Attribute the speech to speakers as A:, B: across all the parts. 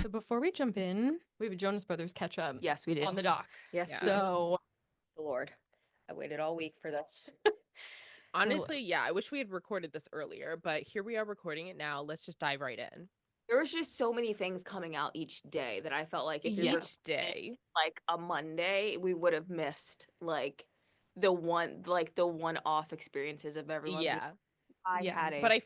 A: So before we jump in, we have a Jonas Brothers catch up.
B: Yes, we did.
A: On the dock.
B: Yes,
A: Yeah.
B: we did.
A: So
B: Lord, I waited all week for this.
C: Honestly, yeah, I wish we had recorded this earlier, but here we are recording it now. Let's just dive right in.
B: There was just so many things coming out each day that I felt like if we were
C: Each day.
B: like a Monday, we would have missed like the one-off experiences of everyone.
C: Yeah.
B: I had
C: But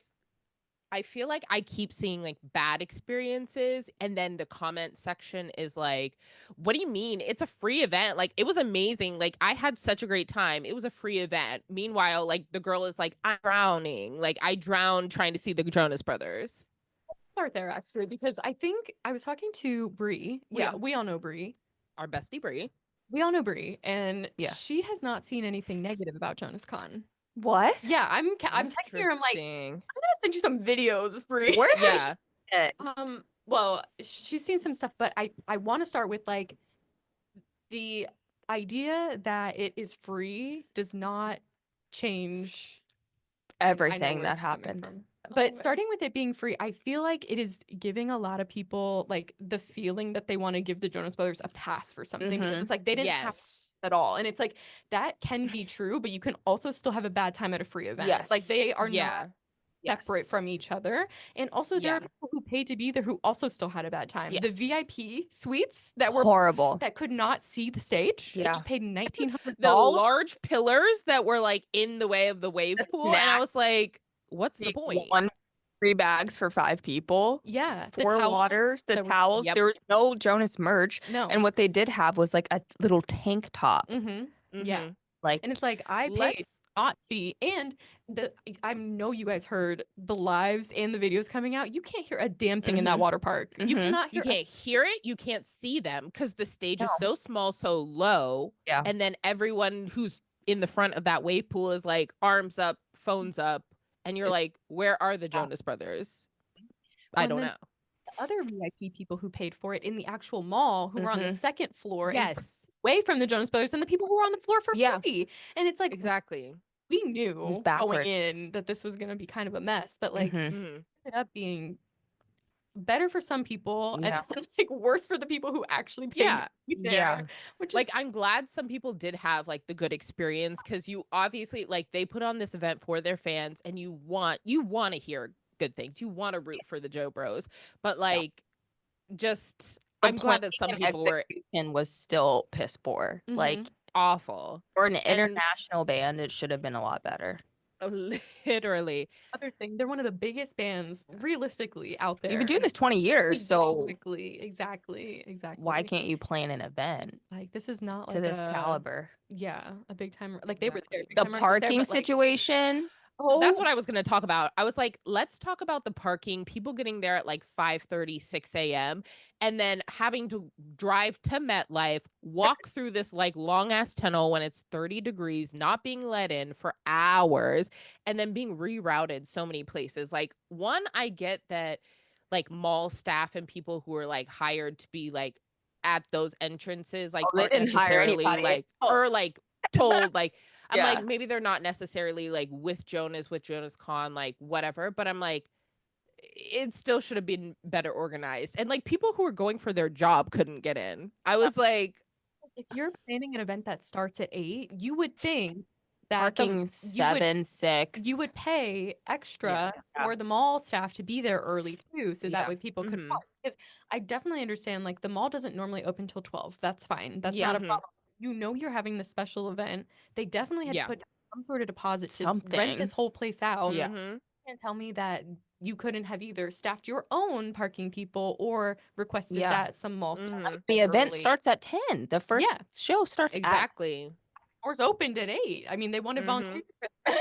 C: I feel like I keep seeing like bad experiences, and then the comment section is like, what do you mean? It's a free event. Like, it was amazing. Like, I had such a great time. It was a free event. Meanwhile, like, the girl is like, I'm drowning. Like, I drowned trying to see the Jonas Brothers.
A: start there actually, because I think I was talking to Bree. We all know Bree.
C: Our bestie Brie.
A: We all know Bree, and
B: Yeah.
A: she has not seen anything negative about Jonascon.
B: What?
A: Yeah, I'm texting her. I'm like, I'm gonna send you some videos, Bree.
B: Where?
C: Yeah.
A: Well, she's seen some stuff, but I want to start with like the idea that it is free does not change
B: Everything that happened.
A: But starting with it being free, I feel like it is giving a lot of people like the feeling that they want to give the Jonas Brothers a pass for something.
B: Mhm.
A: It's like they didn't have at all. And it's like that can be true, but you can also still have a bad time at a free event.
B: Yes.
A: Like they are
C: Yeah.
A: not separate from each other. And also there are people who paid to be there who also still had a bad time.
B: Yes.
A: The VIP suites that were
B: horrible.
A: that could not see the stage.
B: Yeah.
A: You paid $1,900.
C: The large pillars that were like in the way of the wave pool. And I was like, what's the point?
D: 3 bags for 5 people.
A: Yeah.
D: 4 waters, the towels.
C: Yep.
D: There was no Jonas merch.
A: No.
D: And what they did have was like a little tank top.
A: Yeah.
D: Like,
A: And it's like I paid not see, and I know you guys heard the lives and the videos coming out. You can't hear a damn thing in that water park. You cannot hear.
C: You can't hear it. You can't see them because the stage is so small, so low.
B: Yeah.
C: And then everyone who's in the front of that wave pool is like arms up, phones up, and you're like, where are the Jonas Brothers? I don't know.
A: The other VIP people who paid for it in the actual mall, who were on the second floor, and away from the Jonas Brothers, and the people who were on the floor for free. And it's like
C: exactly.
A: We knew
B: backwards.
A: going in that this was going to be kind of a mess, but like it ended up being better for some people and like worse for the people who actually paid to be there. Which
C: like I'm glad some people did have like the good experience, because you obviously like they put on this event for their fans, and you want to hear good things. You want to root for the Joe Bros, but like just I'm glad that some people were
B: was still piss poor. Like
C: awful.
B: For an international band, it should have been a lot better.
C: Literally.
A: Other thing, they're one of the biggest bands realistically out there.
B: You've been doing this 20 years, so
A: exactly.
B: Why can't you plan an event
A: like this? Is not like
B: to this caliber?
A: Yeah, a big time. Like they were there.
B: The parking situation.
C: That's what I was going to talk about. I was like, let's talk about the parking. People getting there at like 5:30, 6 a.m. and then having to drive to MetLife, walk through this like long ass tunnel when it's 30 degrees, not being let in for hours, and then being rerouted so many places. Like, one, I get that like mall staff and people who are like hired to be like at those entrances, like aren't necessarily like or like told like I'm like, maybe they're not necessarily like with Jonascon, like whatever. But I'm like, it still should have been better organized. And like people who are going for their job couldn't get in. I was like,
A: if you're planning an event that starts at 8, you would think that
B: parking 7, 6.
A: You would pay extra for the mall staff to be there early too, so that way people could park. Because I definitely understand, like the mall doesn't normally open till 12. That's fine. That's not a problem. You know you're having this special event. They definitely had to put some sort of deposit to rent this whole place out.
B: Yeah.
A: You can't tell me that you couldn't have either staffed your own parking people or requested that some mall staff.
B: The event starts at 10. The first show starts
C: exactly.
A: Doors opened at 8. I mean, they wanted volunteers,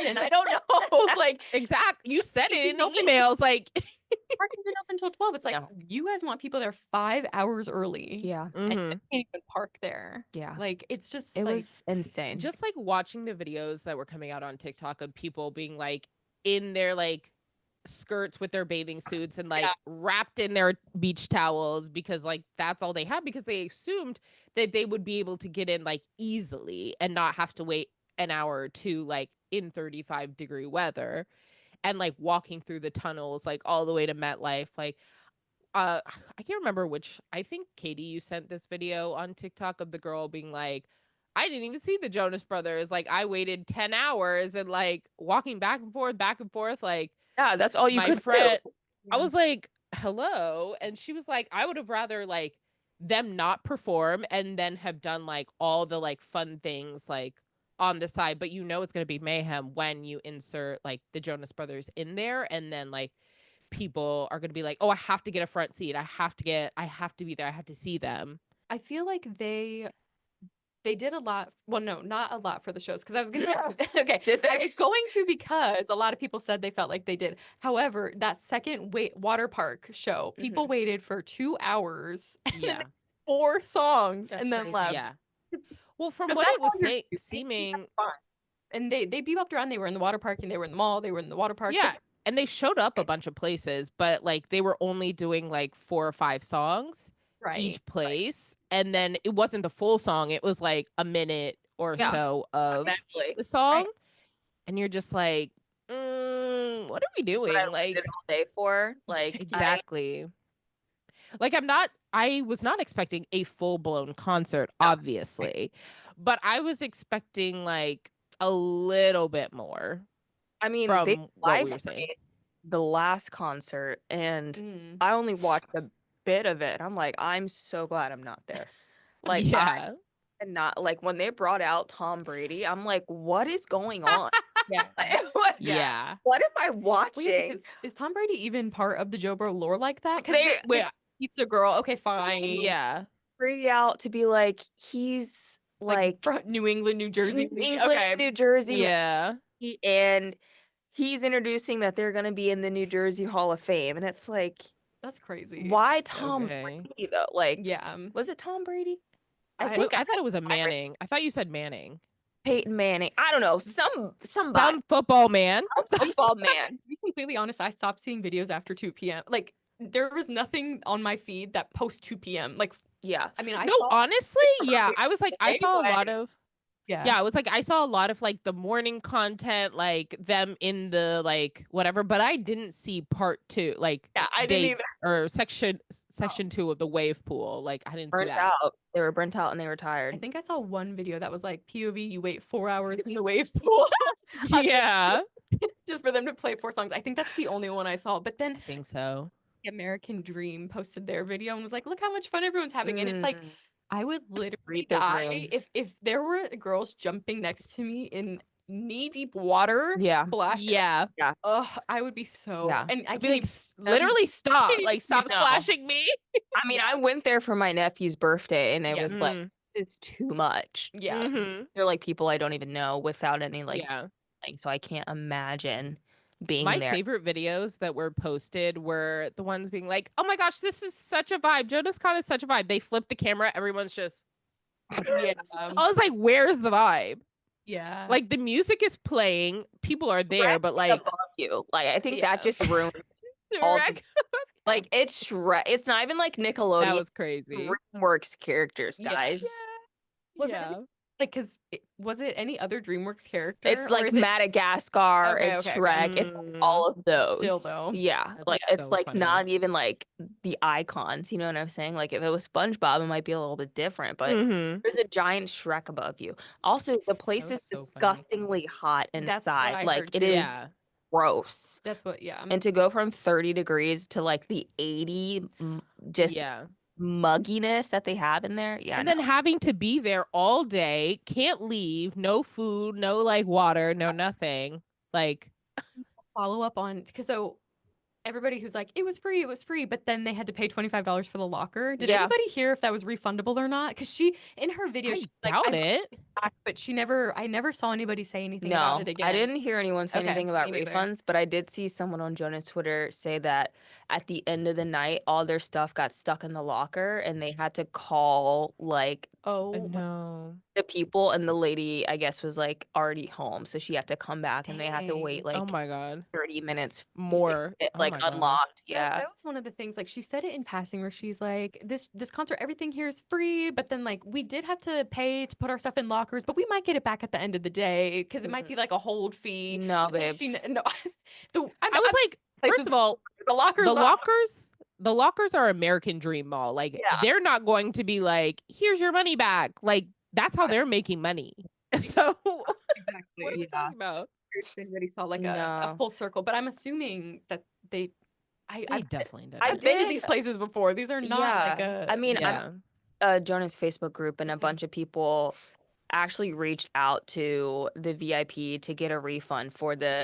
A: and I don't know. Like
C: exactly, you said it in the emails. Like
A: parking didn't open until 12. It's like you guys want people there 5 hours early.
B: Yeah,
A: and you can't even park there.
B: Yeah,
A: like it's just
B: it was insane.
C: Just like watching the videos that were coming out on TikTok of people being like in their like skirts with their bathing suits and like wrapped in their beach towels because like that's all they had, because they assumed that they would be able to get in like easily and not have to wait an hour or two like in 35-degree weather, and like walking through the tunnels like all the way to MetLife. Like I can't remember which. I think Katie, you sent this video on TikTok of the girl being like, I didn't even see the Jonas Brothers. Like, I waited 10 hours and like walking back and forth. Like,
D: Yeah, that's all you
C: my
D: could
C: friend,
D: do.
C: I was like, hello. And she was like, I would have rather like them not perform and then have done like all the like fun things like on the side. But it's going to be mayhem when you insert like the Jonas Brothers in there. And then like people are going to be like, oh, I have to get a front seat. I have to be there. I have to see them.
A: I feel like they did a lot. Well, no, not a lot for the shows because I was gonna. Okay,
B: Did they?
A: I was going to because a lot of people said they felt like they did. However, that second water park show, people waited for 2 hours and then 4 songs and then left.
C: Yeah. Well, from what it was seeming,
A: and they bebopped around. They were in the water park and they were in the mall. They were in the water park.
C: Yeah, and they showed up a bunch of places, but like they were only doing like 4 or 5 songs. Each place, and then it wasn't the full song. It was like a minute or so of the song, and you're just like, what are we doing? Like
B: all day for like
C: exactly. I was not expecting a full blown concert, obviously, but I was expecting like a little bit more.
D: I mean,
C: from
D: they
C: what we were saying.
D: The last concert, and I only watched a bit of it. I'm like, I'm so glad I'm not there. Like,
C: yeah,
D: and not like when they brought out Tom Brady, I'm like, what is going on?
A: Yeah.
C: yeah.
D: What am I watching?
A: Wait, is Tom Brady even part of the Joe Bro lore like that?
D: They
A: pizza girl. Okay, fine.
C: Yeah.
D: Free out to be like he's like
A: from New England, New Jersey.
D: New Jersey.
C: Yeah.
D: And he's introducing that they're gonna be in the New Jersey Hall of Fame, and it's like,
A: that's crazy.
D: Why Tom Brady though? Like,
A: yeah,
D: was it Tom Brady?
C: I thought it was a Manning. I thought you said Manning.
D: Peyton Manning. I don't know. Somebody.
C: Some football man.
D: Football man.
A: To be completely honest, I stopped seeing videos after 2 p.m. Like, there was nothing on my feed that post 2 p.m. Like,
D: yeah.
A: I mean,
C: honestly, yeah. I was like, I saw a lot of. Yeah, it was like I saw a lot of like the morning content, like them in the like whatever, but I didn't see part 2, like
D: I didn't either.
C: Or section 2 of the wave pool. Like I didn't see that.
D: Out. They were burnt out and they were tired.
A: I think I saw one video that was like POV, you wait 4 hours in the wave pool.
C: Yeah.
A: Just for them to play 4 songs. I think that's the only one I saw. But then
C: I think so.
A: American Dream posted their video and was like, look how much fun everyone's having. And it's like, I would literally die if there were girls jumping next to me in knee-deep water.
D: Yeah.
A: Splashing.
C: Yeah.
A: Oh, I would be so.
D: Yeah.
A: And I'd
C: be like, literally stop. Like, stop splashing me.
D: I mean, I went there for my nephew's birthday and it was like, it's too much.
A: Yeah.
D: They're like people I don't even know without any like, so I can't imagine being
C: my
D: there.
C: favorite videos that were posted were the ones being like, oh my gosh, this is such a vibe. Jonascon is such a vibe. They flip the camera. Everyone's just, I was like, where's the vibe?
A: Yeah.
C: Like the music is playing. People are there, but like
D: above you. Like, I think that just ruined all like it's Shrek. It's not even like Nickelodeon.
C: That was crazy.
D: DreamWorks characters, guys.
A: Was it like, because was it any other DreamWorks character?
D: It's like Madagascar, it's Shrek, it's all of those.
A: Still though.
D: Yeah.
C: That's
D: like
C: so
D: it's like
C: funny.
D: not even like the icons, you know what I'm saying? Like if it was SpongeBob, it might be a little bit different, but there's a giant Shrek above you. Also, the place is
C: so
D: disgustingly hot inside. Like it is gross.
A: That's what,
D: And to go from 30 degrees to like the 80, just mugginess that they have in there. Yeah.
C: And then having to be there all day, can't leave, no food, no like water, no nothing. Like
A: follow up on, because so everybody who's like, it was free, but then they had to pay $25 for the locker. Did anybody hear if that was refundable or not? Because she, in her video,
C: I
A: she's
C: doubt
A: like,
C: it.
A: But I never saw anybody say anything about it again.
D: I didn't hear anyone say anything about refunds, but I did see someone on Jonah's Twitter say that at the end of the night, all their stuff got stuck in the locker and they had to call like the people, and the lady, I guess, was like already home, so she had to come back and they had to wait like 30 minutes
C: more
D: like unlocked.
A: That was one of the things, like she said it in passing where she's like, this concert, everything here is free, but then like we did have to pay to put our stuff in lockers, but we might get it back at the end of the day because it might be like a hold fee.
D: No, babe.
C: I was like, first of all,
A: the lockers
C: the lockers are American Dream Mall. Like, they're not going to be like, here's your money back. Like, that's how they're making money. So
A: exactly.
C: What are we talking about?
A: Everybody saw like a full circle, but I'm assuming that I
C: definitely did.
A: I've been to these places before. These are not like a.
D: I mean, Jonah's Facebook group, and a bunch of people actually reached out to the VIP to get a refund for the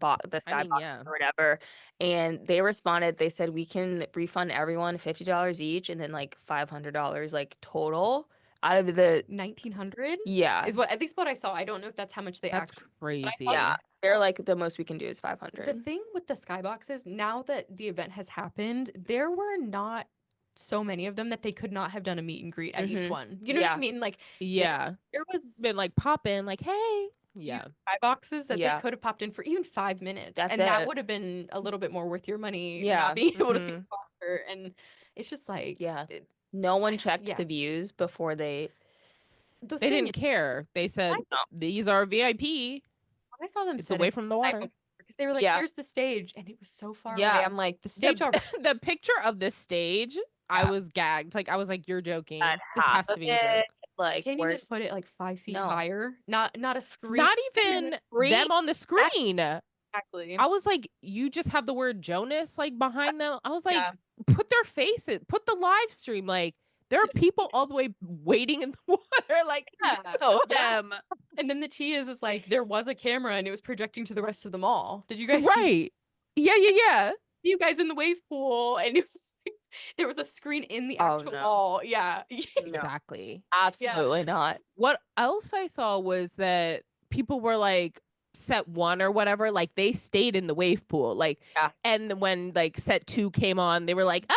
D: skybox or whatever, and they responded. They said we can refund everyone $50 each, and then like $500 like total out of the
A: 1,900.
D: Yeah,
A: is what at least what I saw. I don't know if that's how much they actually.
C: Crazy.
D: Yeah, they're like the most we can do is 500.
A: The thing with the skyboxes, now that the event has happened, there were not so many of them that they could not have done a meet and greet at each one. You know what I mean? Like, there was
C: been like pop in, like, hey,
A: skyboxes that they could have popped in for even 5 minutes, and that would have been a little bit more worth your money. Not being able to see the concert, and it's just like,
D: no one checked the views before they
C: didn't care. They said these are VIP.
A: I saw them.
C: It's away from the water.
A: Because they were like, here's the stage, and it was so far away. I'm like, the stage.
C: The picture of the stage, I was gagged. Like, I was like, you're joking. This has to be a joke.
A: Like, can you just put it like 5 feet higher? Not a screen.
C: Not even them on the screen.
A: Exactly.
C: I was like, you just have the word Jonas like behind them. I was like, put their faces, put the live stream. Like, there are people all the way waiting in the water, like them.
A: And then the tea is like, there was a camera and it was projecting to the rest of the mall. Did you guys
C: see? Yeah.
A: You guys in the wave pool, and it was like, there was a screen in the actual mall. Yeah.
C: Exactly.
D: Absolutely not.
C: What else I saw was that people were like, set 1 or whatever, like they stayed in the wave pool. Like, and when like set 2 came on, they were like,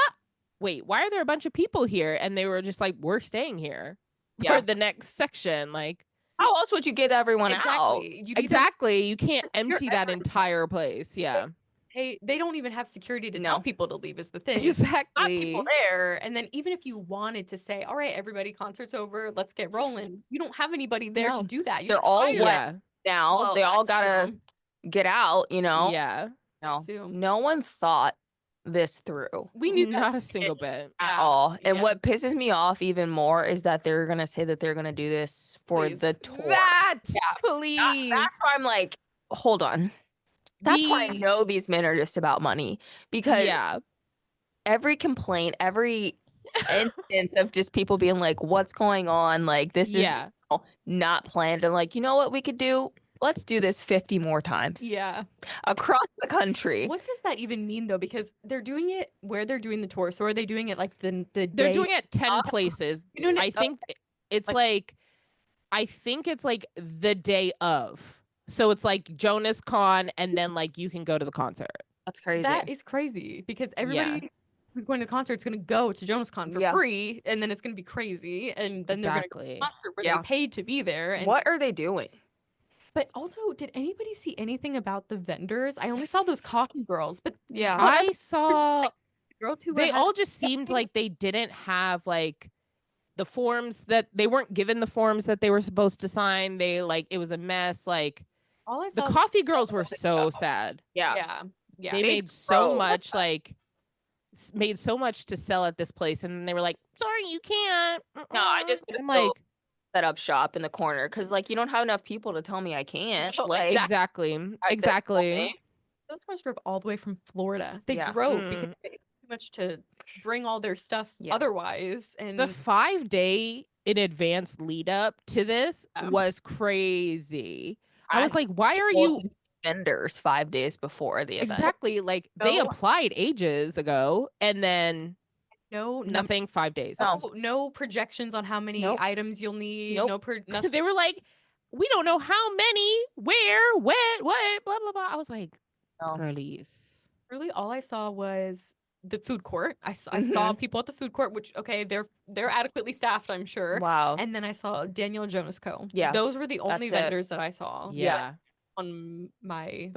C: wait, why are there a bunch of people here? And they were just like, we're staying here for the next section. Like,
D: how else would you get everyone out?
C: Exactly. You can't empty that entire place. Yeah.
A: Hey, they don't even have security to tell people to leave is the thing.
C: Exactly.
A: Not people there. And then even if you wanted to say, all right, everybody, concert's over, let's get rolling. You don't have anybody there to do that.
D: They're all wet now. Well, they all gotta get out, you know?
C: Yeah.
D: No one thought this through.
A: We knew
C: not a single bit
D: at all. And what pisses me off even more is that they're gonna say that they're gonna do this for the tour.
C: Please.
D: That's why I'm like, hold on. That's why I know these men are just about money, because every complaint, every instance of just people being like, what's going on? Like, this is not planned. And like, you know what we could do? Let's do this 50 more times.
A: Yeah.
D: Across the country.
A: What does that even mean though? Because they're doing it where they're doing the tour. So are they doing it like the day?
C: They're doing it 10 places. I think it's I think it's like the day of. So it's like Jonascon, and then like you can go to the concert.
D: That's crazy.
A: That is crazy, because everybody who's going to the concert is going to go to Jonascon for free, and then it's going to be crazy, and then they're going to go to the concert where they paid to be there. And
D: what are they doing?
A: But also, did anybody see anything about the vendors? I only saw those coffee girls, but
C: I saw
A: girls who
C: they all just seemed like they didn't have like the forms, that they weren't given the forms that they were supposed to sign. They like, it was a mess. Like,
A: all I saw,
C: the coffee girls were so sad.
A: Yeah.
C: They made so much, like made so much to sell at this place, and then they were like, sorry, you can't.
D: No, I just like set up shop in the corner, because like, you don't have enough people to tell me I can't. Like,
C: exactly.
A: Those guys drove all the way from Florida. They drove because they had too much to bring all their stuff otherwise. And
C: the 5-day in advance lead up to this was crazy. I was like, why are you
D: vendors 5 days before the event?
C: Exactly. Like, they applied ages ago, and then nothing 5 days.
A: No projections on how many items you'll need. Nothing.
C: They were like, we don't know how many, where, when, what, blah, blah, blah. I was like, girlies.
A: Really, all I saw was the food court. I saw people at the food court, which, okay, they're adequately staffed, I'm sure.
D: Wow.
A: And then I saw Daniel Jonascon.
D: Yeah.
A: Those were the only vendors that I saw.
C: Yeah.
A: On my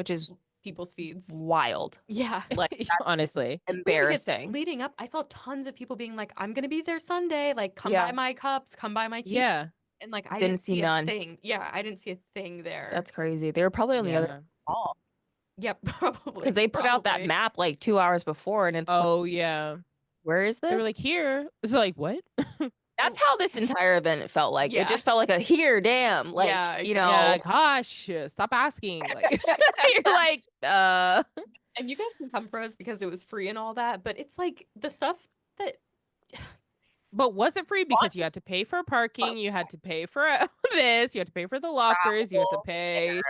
A: people's feeds.
D: Wild.
A: Yeah.
C: Like, honestly.
D: Embarrassing.
A: Leading up, I saw tons of people being like, I'm going to be there Sunday. Like, come buy my cups, come buy my keys.
C: Yeah.
A: And like, I didn't see none. A thing. Yeah, I didn't see a thing there.
D: That's crazy. They were probably on the other wall.
A: Yep, probably.
D: Because they put out that map like 2 hours before, and it's
C: yeah.
D: Where is this?
C: They were like, here. It's like, what?
D: That's how this entire event felt like. It just felt like a here, damn. Like,
A: exactly.
C: Yeah, gosh, stop asking. Like, you're like,
A: And you guys can come for us because it was free and all that, but it's like the stuff that.
C: But was it free? Because you had to pay for parking, you had to pay for this, you had to pay for the lockers, you had to pay.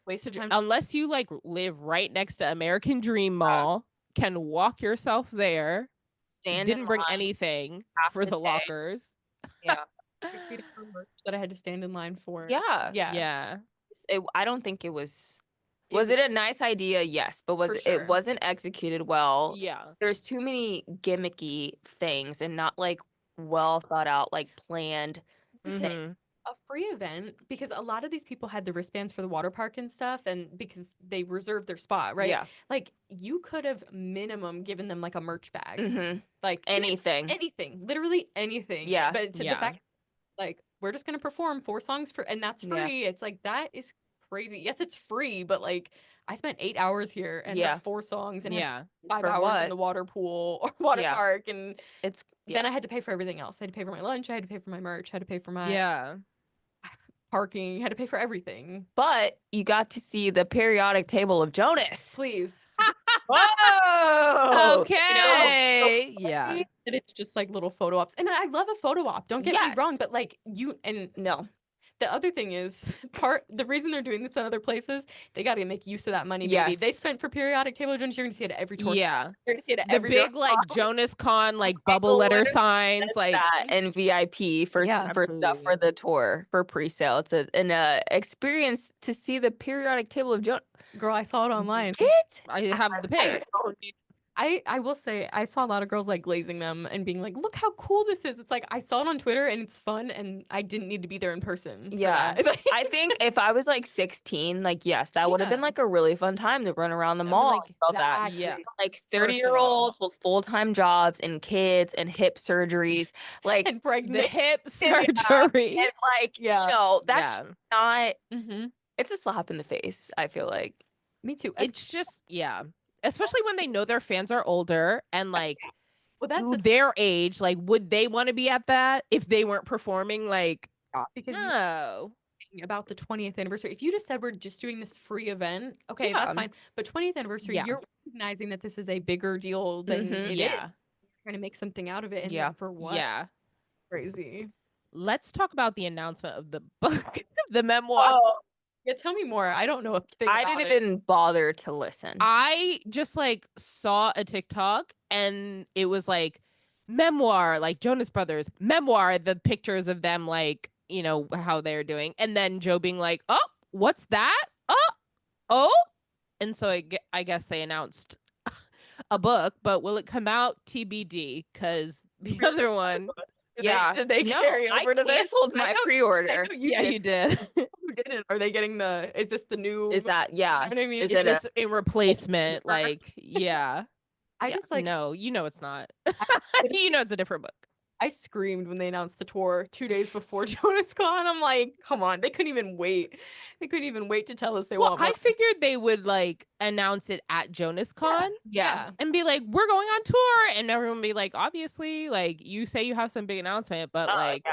A: Waste of time.
C: Unless you like live right next to American Dream Mall, can walk yourself there. Didn't bring anything for the lockers.
A: Yeah. That I had to stand in line for.
D: Yeah. I don't think it was. Was it a nice idea? Yes, but it wasn't executed well.
C: Yeah.
D: There's too many gimmicky things and not like well thought out, like planned.
A: A free event, because a lot of these people had the wristbands for the water park and stuff, and because they reserved their spot, right?
D: Yeah.
A: Like you could have minimum given them like a merch bag, like
D: anything,
A: literally anything.
D: Yeah.
A: But the fact, like, we're just gonna perform 4 songs and that's free. It's like, that is crazy. Yes, it's free, but like I spent 8 hours here and had 4 songs and had 5 hours in the water pool or water park, and then I had to pay for everything else. I had to pay for my lunch, I had to pay for my merch, I had to pay for my parking, you had to pay for everything.
D: But you got to see the periodic table of Jonas.
A: Please.
D: Whoa!
C: Okay.
A: And it's just like little photo ops. And I love a photo op. Don't get me wrong, but like the other thing is the reason they're doing this in other places, they got to make use of that money. Maybe they spent for periodic table of Jonas. You're gonna see it at every tour.
C: Yeah, you're gonna see it at every big like Jonascon like bubble letter signs, like
D: and VIP for stuff for the tour for pre-sale. It's an experience to see the periodic table of Jonas.
A: Girl, I saw it online.
C: I have the pic.
A: I will say I saw a lot of girls like glazing them and being like, look how cool this is. It's like, I saw it on Twitter and it's fun and I didn't need to be there in person.
D: Yeah. I think if I was like 16, like, yes, that would have been like a really fun time to run around the mall.
A: That.
C: Yeah.
D: Like 30-year-olds with full-time jobs and kids and hip surgeries, like
A: and pregnant.
C: The hip surgery.
D: And like, that's not, it's a slap in the face, I feel like.
A: Me too.
C: It's just, especially when they know their fans are older and like
A: that's
C: their age, like would they want to be at that if they weren't performing? Like,
A: because about the 20th anniversary, if you just said we're just doing this free event, okay, that's fine, but 20th anniversary, you're recognizing that this is a bigger deal than it is. You're trying to make something out of it, and for what? Crazy.
C: Let's talk about the announcement of the book, the memoir.
A: Yeah, tell me more. I don't know a thing
D: I didn't even bother to listen.
C: I just like saw a TikTok and it was like memoir, like Jonas Brothers memoir, the pictures of them, like, you know, how they're doing. And then Joe being like, oh, what's that? Oh. And so I guess they announced a book, but will it come out TBD? Because the other one...
A: Did they carry over to this?
D: I canceled my pre-order.
C: You did.
A: Who didn't? Are they getting is this the new?
D: Is that,
A: You know what I mean?
C: Is this a replacement? Like,
A: I just like,
C: no, you know it's not. You know it's a different book.
A: I screamed when they announced the tour 2 days before Jonascon. I'm like, come on, they couldn't even wait. They couldn't even wait to tell us they want more.
C: I figured they would like announce it at Jonascon.
A: Yeah.
C: And be like, we're going on tour. And everyone be like, obviously, like you say you have some big announcement, but like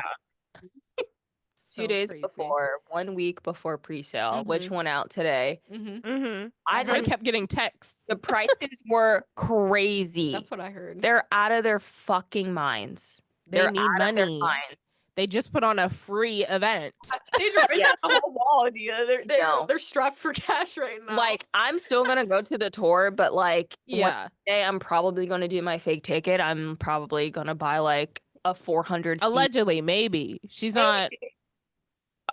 D: 2 days before, 1 week before pre-sale, which went out today.
C: I kept getting texts.
D: The prices were crazy.
A: That's what I heard.
D: They're out of their fucking minds.
C: They need money. They just put on a free event.
A: The whole wall idea. They're strapped for cash right now.
D: Like, I'm still gonna go to the tour, but like, one day I'm probably gonna do my fake ticket. I'm probably gonna buy like a 400
C: allegedly, maybe she's not.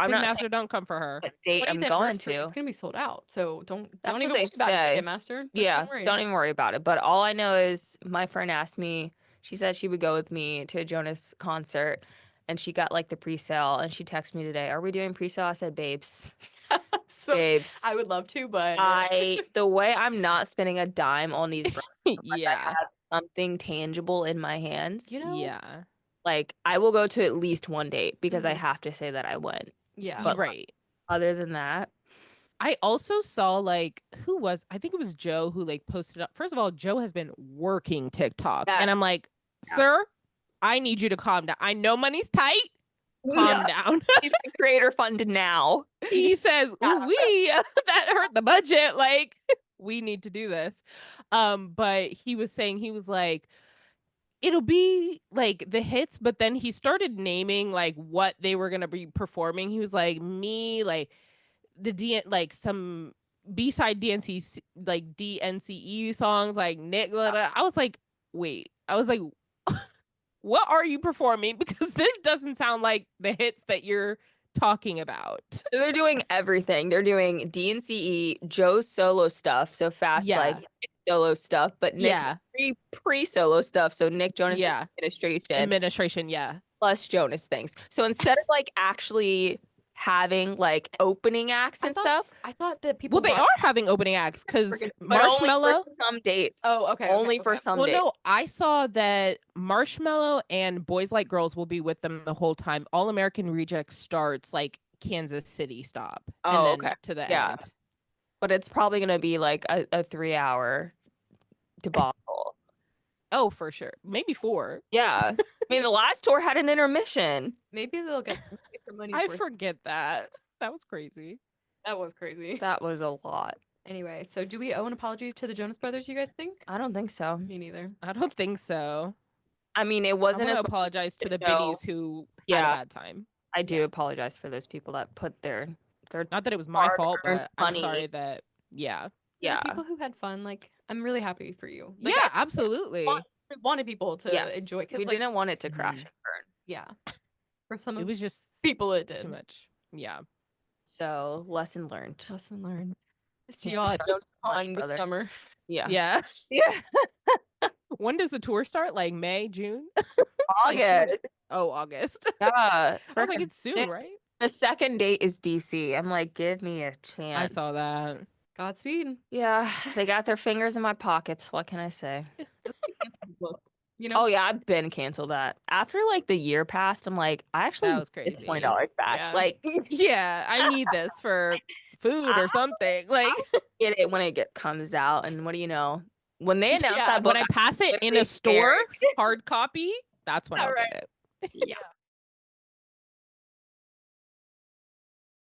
C: Ticketmaster, don't come for her.
D: What date I'm going to?
A: It's gonna be sold out, so don't even
D: worry about it,
A: Ticketmaster.
D: Don't even worry about it. But all I know is my friend asked me. She said she would go with me to a Jonas concert, and she got like the pre-sale. And she texted me today, "Are we doing pre-sale?" I said, "Babes, babes,
A: I would love to, but
D: the way I'm not spending a dime on these, I have something tangible in my hands.
A: You know,
D: like I will go to at least one date because I have to say that I went.
A: Yeah,
D: but other than that,
C: I also saw like I think it was Joe who like posted up. First of all, Joe has been working TikTok. And I'm like, sir, I need you to calm down. I know money's tight. Calm down.
D: He's the creator fund now.
C: He says, that hurt the budget. Like, we need to do this. But he was saying, he was like, it'll be like the hits, but then he started naming like what they were gonna be performing. He was like, me, like like some B-side DNC, like DNCE songs, like Nick. I was like, wait. I was like, what are you performing? Because this doesn't sound like the hits that you're talking about.
D: They're doing everything. They're doing DNCE, Joe's solo stuff, so Fast Like solo stuff, but Nick's pre-solo stuff, so Nick Jonas
C: administration,
D: plus Jonas things. So instead of like actually having like opening acts and stuff,
A: I thought that people.
C: Well, they are having opening acts because Marshmello.
D: Only for some dates.
A: Oh, okay.
D: Only for some dates.
C: No, I saw that Marshmello and Boys Like Girls will be with them the whole time. All American Rejects starts like Kansas City stop.
D: Oh,
C: and then to the end.
D: But it's probably gonna be like a 3-hour debacle.
C: Oh, for sure. Maybe 4.
D: Yeah. I mean, the last tour had an intermission.
A: Maybe they'll get some money.
C: I forget that. That was crazy.
A: That was crazy.
D: That was a lot.
A: Anyway, so do we owe an apology to the Jonas Brothers, you guys think?
D: I don't think so.
A: Me neither.
C: I don't think so.
D: I mean, it wasn't
C: I
D: as
C: apologize to the biddies who had a bad time.
D: I do apologize for those people that put their
C: not that it was my fault, but I'm
D: money.
C: sorry that
A: The people who had fun, like, I'm really happy for you. Like,
C: yeah, absolutely.
A: We wanted people to enjoy.
D: We didn't want it to crash and burn.
A: Yeah. For some
C: it was just
A: people, it did
C: too much. Yeah.
D: So lesson learned.
A: Lesson learned. See y'all at Jonascon this summer.
D: Yeah.
C: Yeah.
D: Yeah.
C: When does the tour start? Like May, June?
D: August.
C: August.
D: Yeah.
C: I was like, it's soon, right?
D: The second date is DC. I'm like, give me a chance.
C: I saw that.
A: Godspeed.
D: Yeah, they got their fingers in my pockets. What can I say?
A: You know?
D: Oh yeah, I've been canceled that. After like the year passed, I'm like, I actually
C: that was crazy.
D: $20 back.
C: Yeah.
D: Like,
C: yeah, I need this for food or something. Like,
D: get it when it comes out, and what do you know? When they announce that book,
C: when I pass it in a store, hard copy, that's when I'll get it.
A: Yeah.